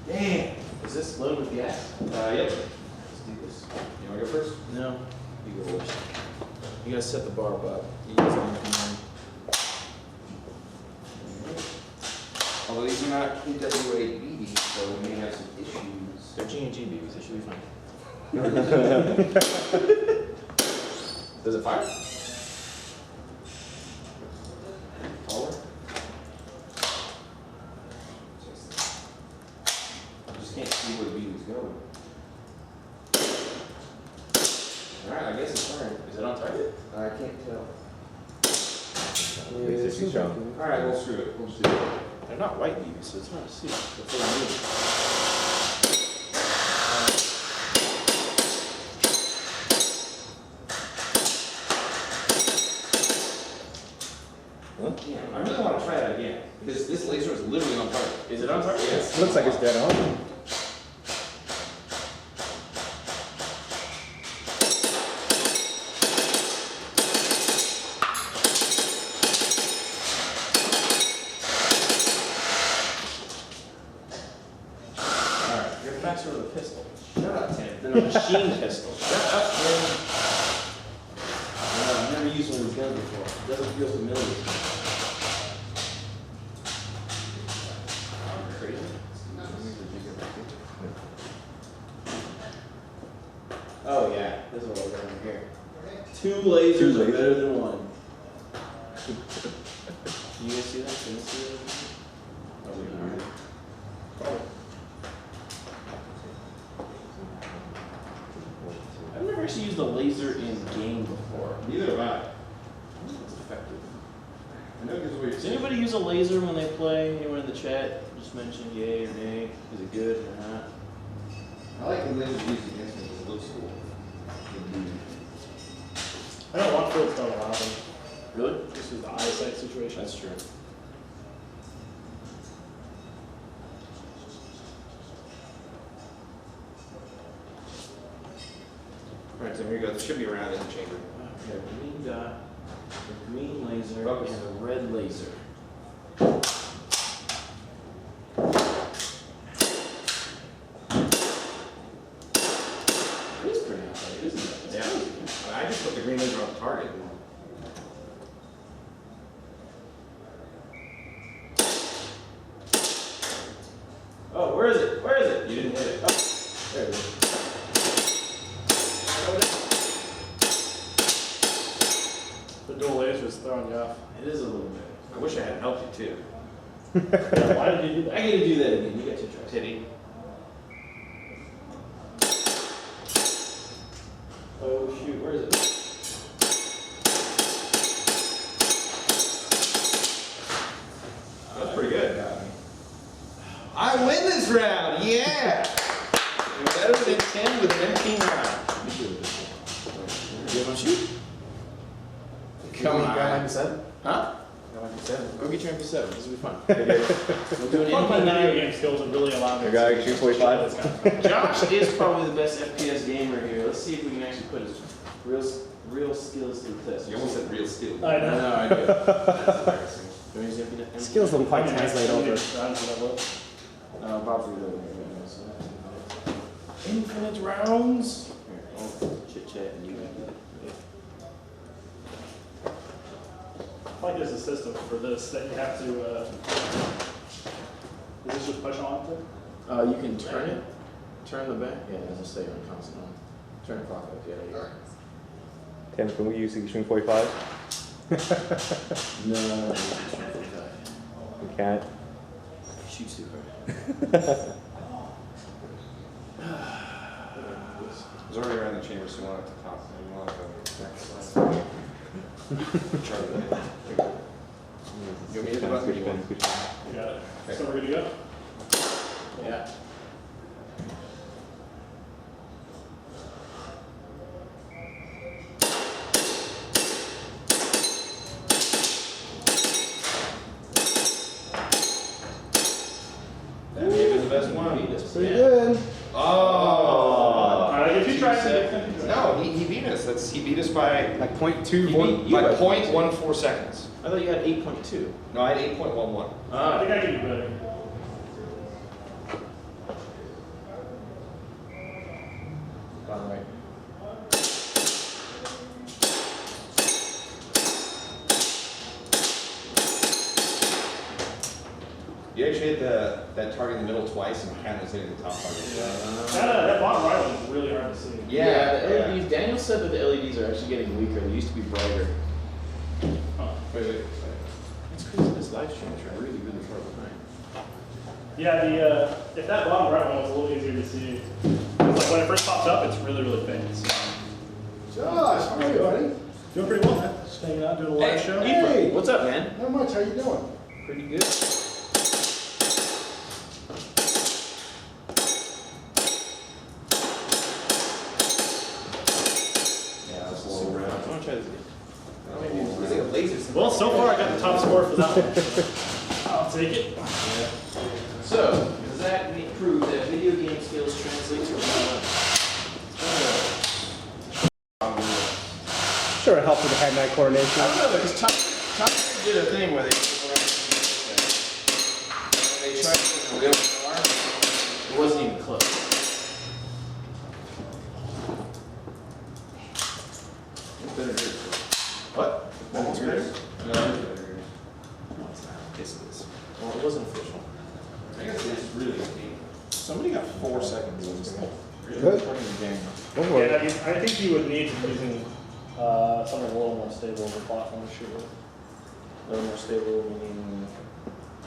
Damn. Is this loaded with gas? Yep. Let's do this. You want to go first? No. You go first. You gotta set the bar up. You guys don't come Although these are not PWA BBs, so we may have some issues. They're G&G babies. They should be fine. Does it fire? Taller? I just can't see where the BB's going. Alright, I guess it's firing. Is it on target? I can't tell. It's too strong. Alright, well, screw it. We'll just do it. They're not white babies, so it's hard to see. They're full of Yeah, I really want to try that again. Because this laser is literally on target. Is it on target? Yes. Looks like it's dead on. Alright, you're faster with a pistol. Shut up, Tim. Than a machine pistol. Shut up, Tim. No, I've never used one of these guns before. It doesn't feel familiar to me. I'm crazy. Oh yeah, this is what we're doing here. Two lasers are better than one. Can you guys see that? Can you see that? Oh, we can. I've never actually used a laser in game before. Neither have I. It's effective. I know because we're. Does anybody use a laser when they play? Anyone in the chat just mention yay or nay? Is it good or not? I like when lasers used against me because it looks cool. I know one fields don't allow them. Really? This is the eyesight situation. That's true. Alright, so here you go. This should be around in the chamber. Okay, green dot, a green laser, Focus. and a red laser. It is pretty outside, isn't it? It's Yeah. crazy. I just put the green laser on the target. Oh, where is it? Where is it? You didn't hit it. Oh, there it is. The dual laser is throwing you off. It is a little bit. I wish I had helped you too. Yeah, why did you do I that? gotta do that again. You got two tries. Pity. Oh shoot, where is it? That's pretty good. I win this round, yeah! Better than 10 with an empty round. You want to shoot? Come Got on. 97? Huh? Got 97. Go get your MP7. This will be fun. Okay. We'll do an Fun video MP9. game skills would really allow me I got to a 245. Josh is probably the best FPS gamer here. Let's see if we can actually put his real skills to the test. You almost said real skill. I know. No, I do. That's embarrassing. Do you want to use MP9? Skills don't quite translate over. Bob's read over here. So infinite rounds. Here, I'll chit chat and you. I like there's a system for this that you have to, is this just push on to? You can turn it. Turn the back. Yeah, it'll stay on constant on. Turn it clockwise. Yeah, there you go. Tim, can we use the Extreme 45? No. We can't. Shoots too hard. It's already around the chamber, so we won't have to talk. We won't have to try to. You want me to hit the button? You got it. So we're good to go? Yeah. That may have been the best one. Pretty good. Oh. Alright, if you try to. No, he beat us. He beat us by Like 0.2. he beat, by 0.14 seconds. I thought you had 8.2. No, I had 8.11. I think I can do better. Bottom right. You actually hit that target in the middle twice and kind of hitting the top target. That bottom right one is really hard to see. Yeah, the LEDs. Daniel said that the LEDs are actually getting weaker. They used to be brighter. Huh. Wait. It's crazy. This live stream is really, really far behind. Yeah, if that bottom right one was a little easier to see, it's like when it first pops up, it's really, really faint. So. Josh, how are you, buddy? Doing pretty well, man. Just hanging out, doing a live show. Hey. What's up, man? Not much. How you doing? Pretty good. Yeah, that's a little round. I want to try this again. It's like a laser. Well, so far I got the top score for that one. I'll take it. So, does that prove that video game skills translate to real life? Sure, it helps with the hand-eye coordination. I don't know, because Tom did a thing where they tried to put a real car. It wasn't even close. It's better here. What? It's better? No, it's better here. No, it's not. Yes, it is. Well, it wasn't official. I guess it's really good. Somebody got 4 seconds on this thing. Good. Turning the game. Go for it. Yeah, I think you would need to be using something a little more stable of a platform to shoot with. A little more stable, meaning.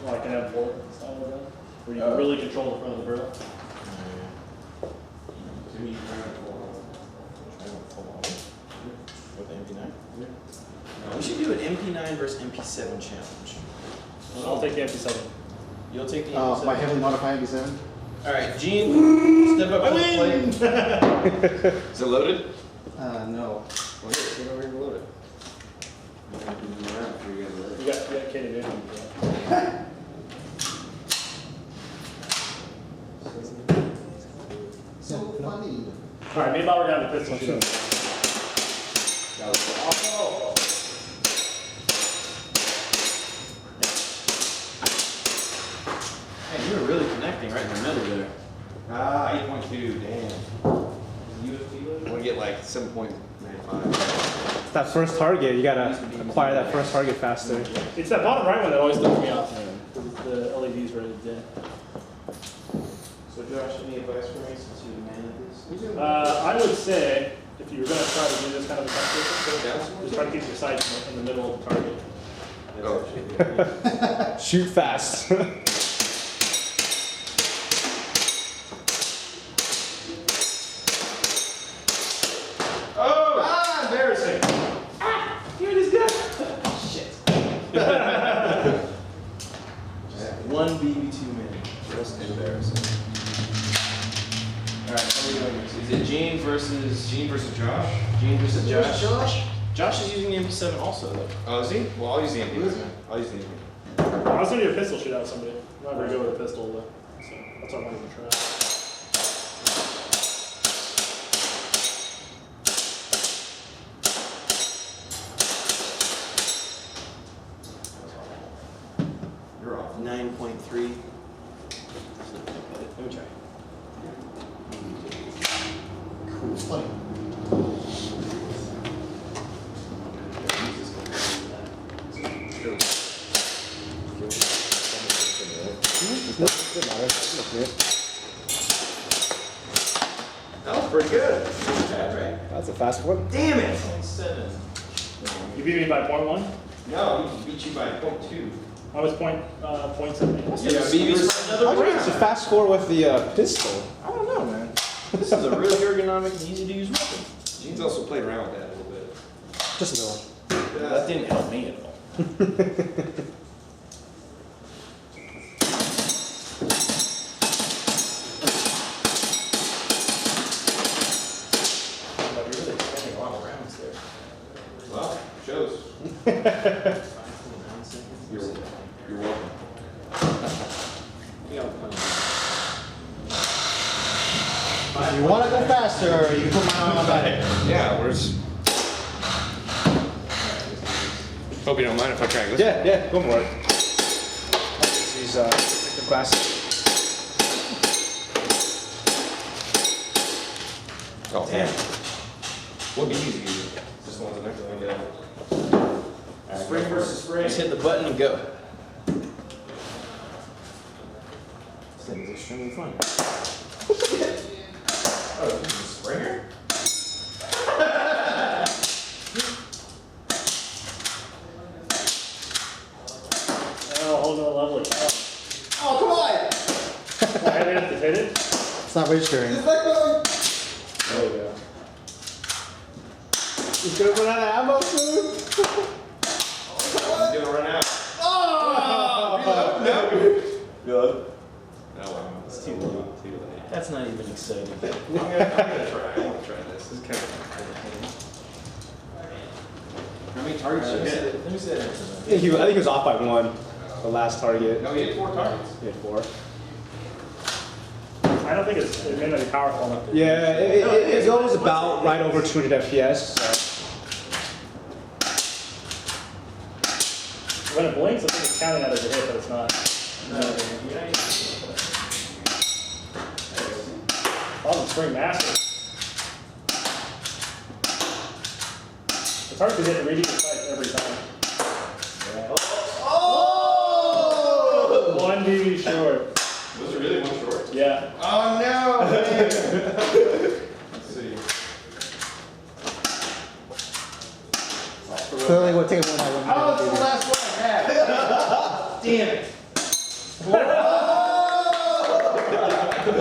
Like an M4 style of gun, where you can really control the front of the barrel. With the MP9? We should do an MP9 versus MP7 challenge. I'll take the MP7. You'll take the My MP7. heavily modified MP7. Alright, Gene, step up to the plate. Is it loaded? No. Well, here, get over here and load it. You got Katie Vision. So funny. Alright, me and Bob are down to pistol shoot. Hey, you were really connecting right in the middle there. 8.2, damn. I want to get like 7.95. That first target, you gotta acquire that first target faster. It's that bottom right one that always throws me off, man. Because the LED's really dim. So Josh, any advice for me since you're the man of this? I would say, if you were going to try to do this kind of a competition, just try to keep your sights in the middle of the target. Oh, Shoot fast. Embarrassing. Here it is, good. Shit. One BB too many. Just embarrassing. All right, how are we doing this? Is it Gene versus Josh? Gene versus Josh. Josh is using the MP7 also, though. Oh, is he? Well, I'll use the MP. I'll use the MP. I was going to do a pistol shoot out with somebody. I'm not very good with a pistol, though. So that's what I'm going to try. You're off. 9.3. Let me try. It's funny. Doesn't matter. pretty good. That's a fast one. Damn it! 7. You beat me by 0.1? No, he beat you by 0.2. I was point something. Yeah, BB's another How'd you get round. such a fast score with the pistol? I don't know, man. This is a really ergonomic and easy to use weapon. Gene's also played around with that a little bit. Just a little. That didn't help me at all. But you're really spending a lot of rounds there. Well, shows. You're welcome. If you want to go faster, you put my arm on that. Yeah, where's... Hope you don't mind if I try this. Yeah, go for it. These protective glasses. Oh, damn. What BBs do you use? Just the ones that next one. Spring versus spring. Just hit the button and go. This thing is extremely fun. Oh, this is a Springer? Oh, hold on, lovely. Oh, come on! I have to hit it. It's not registering. It's like going. There we go. He's gonna run out of ammo soon. He's gonna run out. Oh! No! Good. Oh, wow. It's too late. Too late. That's not even exciting. I'm gonna try. I want to try this. This is kind of entertaining. How many targets did you hit? Let me see that answer. I think he was off by one. The last target. No, he hit 4 targets. He had 4. I don't think it may not be powerful enough. Yeah, it goes about right over 200 FPS. So. When it blinks, I think it's counting that as a hit, but it's not. Oh, the spring master. It's hard to hit reading the sight every time. Oh! 1 BB short. Was it really 1 short? Yeah. Oh, no! Man. Let's see. Clearly, we'll take one that one. Oh, it's the last one I had. Damn it.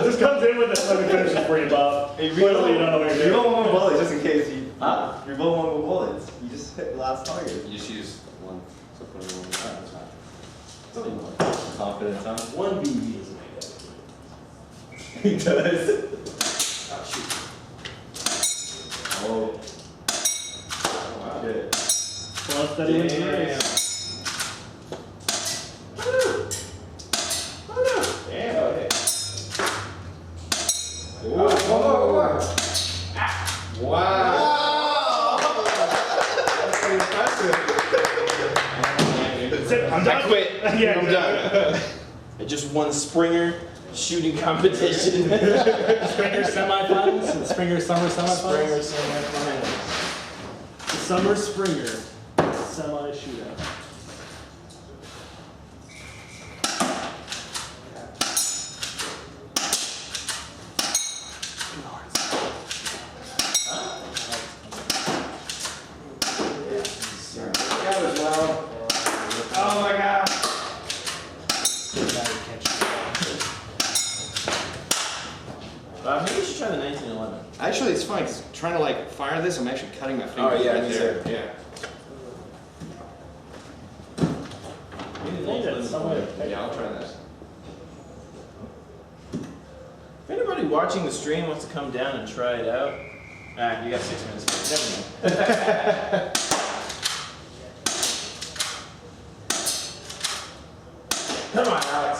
This comes in with it. Let me finish this for you, Bob. Clearly, you don't know what you're doing. Reroll one bullet just in case you. Huh? Reroll one bullets. You just hit the last target. You just use 1. So put it on. That's fine. Something like Confidence, huh? 1 BB is made up. He does. Oh, shoot. Oh. Wow. Shit. Well, steady wins the race. Damn. Okay. Wow. That's pretty impressive. That's it. I'm done. I quit. Yeah, I'm done. I just won Springer shooting competition. Springer semifinals and Springer summer Springer semifinals. semifinals. The summer Springer semi shootout. Oh my god. Maybe you should try the 1911. Actually, it's fine, 'cause trying to like fire this, I'm actually cutting my fingers yeah, right me there. too. Yeah. Maybe the I think that's 1911. some way to pick Yeah, I'll try that. If anybody watching the stream wants to come down and try it out, you got 6 minutes. Never mind. Come on, Alex.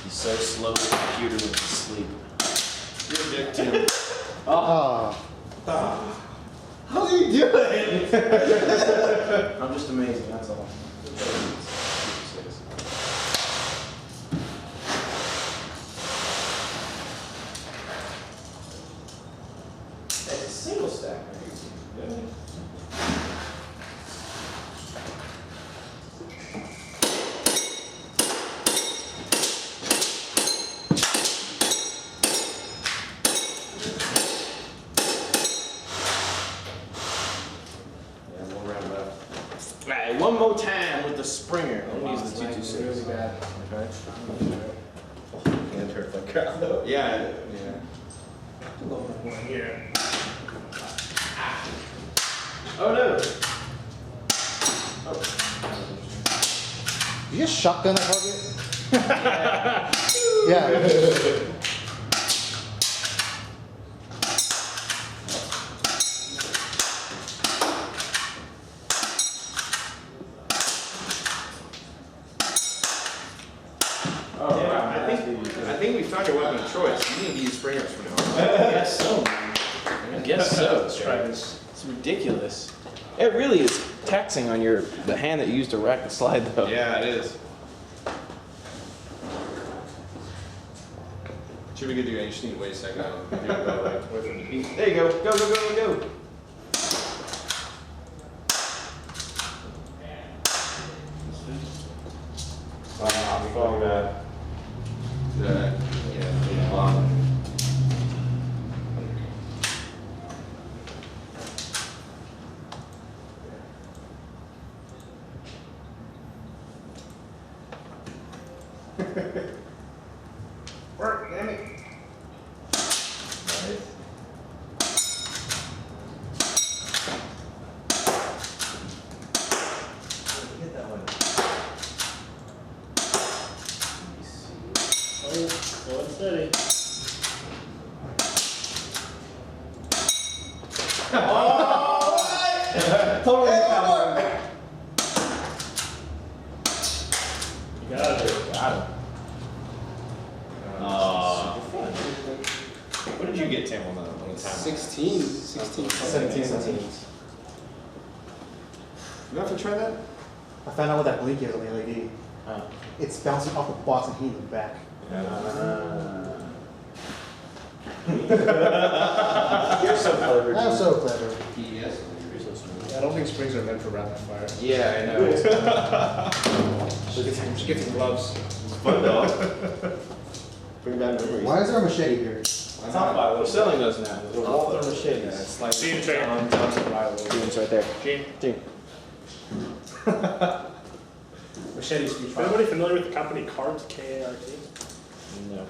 He's so slow, the computer went to sleep. You're a dick, Tim. Oh. How do you do it? I'm just amazing, that's all. It's a single stack, right? One more time with the Springer. I'm gonna use the Really 226. bad. Okay. Can't hurt that crowd though. Yeah. One here. Oh no. You just shotgun that target? Yeah. Oh, wow. I think we found your weapon of choice. You need to use Springers from now on. I guess so. I guess so. Let's try this. It's ridiculous. It really is taxing on the hand that you use to rack and slide, though. Yeah, it is. Should be good to go. You just need to wait a second. Wait for the heat. There you go. Go, go, go, go, go. Phone, Yeah. Walnut. Work, damn it. Nice. Get that one. Slow and steady. Totally covered. You got it. Got him. What did you get, Tim, on the time? 16. 16. 17. You have to try that? I found out what that blink is on the LED. It's bouncing off the box and hitting the back. You're so clever. I'm so clever. I don't think springs are meant for rapid fire. Yeah, I know. Just get some gloves. Fun though. Bring back memories. Why is there a machete here? We're selling those now. They're Walnut machetes. It's like Gene's right here. Johnson rival. Gene's right there. Gene. Gene. Machete speech. Is anybody familiar with the company Kart, K-A-R-T? No.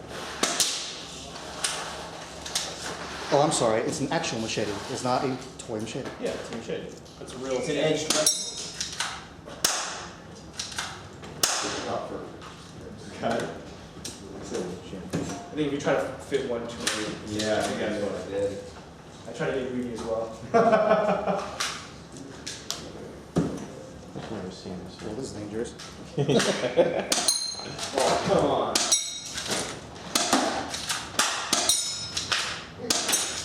Oh, I'm sorry. It's an actual machete. It's not a toy machete. Yeah, it's a machete. It's a real. It's an edged weapon. Got it. I think if you try to fit one too many. Yeah, I think that's what I did. I try to get greedy as well. I've never seen this. Well, this is dangerous. Oh, come on.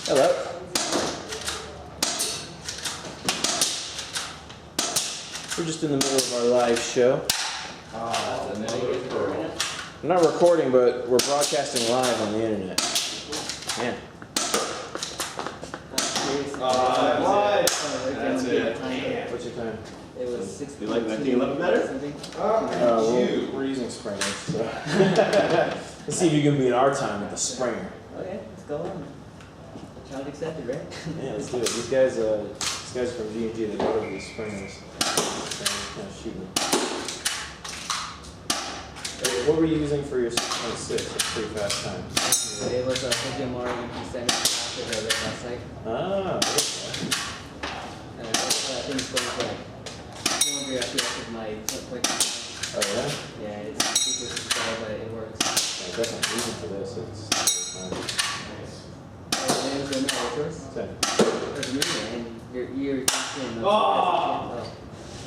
Hello. We're just in the middle of our live show. I'm not recording, but we're broadcasting live on the internet. Man. That's it. What's your time? It was 16. You like 1911 better? We're using Springers. So. Let's see if you can beat our time with the Springer. Okay, let's go on. Challenge accepted, right? Yeah, let's do it. These guys from G&G, they got over these Springers. Kind of shoot them. What were you using for your 6.6? That's pretty fast time. It was a CGMR EP7 after the last site. Ah, okay. I think it's going for like 200 FPS with my quick. Oh, yeah? Yeah, it's ridiculous to try, but it works. Yeah, definitely using for this. It's And it was your choice. Same. It's me, and your ear is in. Oh!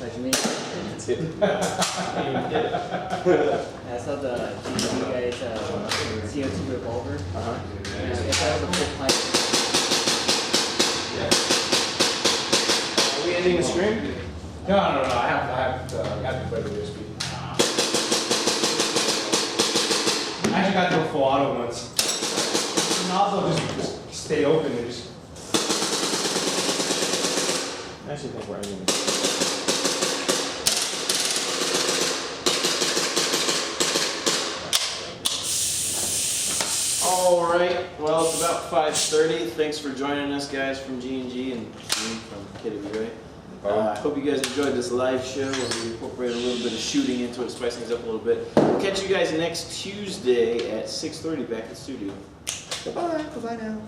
Like me. That's it. I saw the GG guys CO2 revolver. Uh-huh. And if that was a full pipe. Are we ending the stream? No. I have to play the USB. I actually got to a full auto once. The nozzle just stay open and just. I actually think we're ending the stream. All right. Well, it's about 5:30. Thanks for joining us, guys, from G&G and Gene from KWA. Hope you guys enjoyed this live show where we incorporated a little bit of shooting into it, spice things up a little bit. We'll catch you guys next Tuesday at 6:30 back in the studio. Bye-bye. Bye-bye now.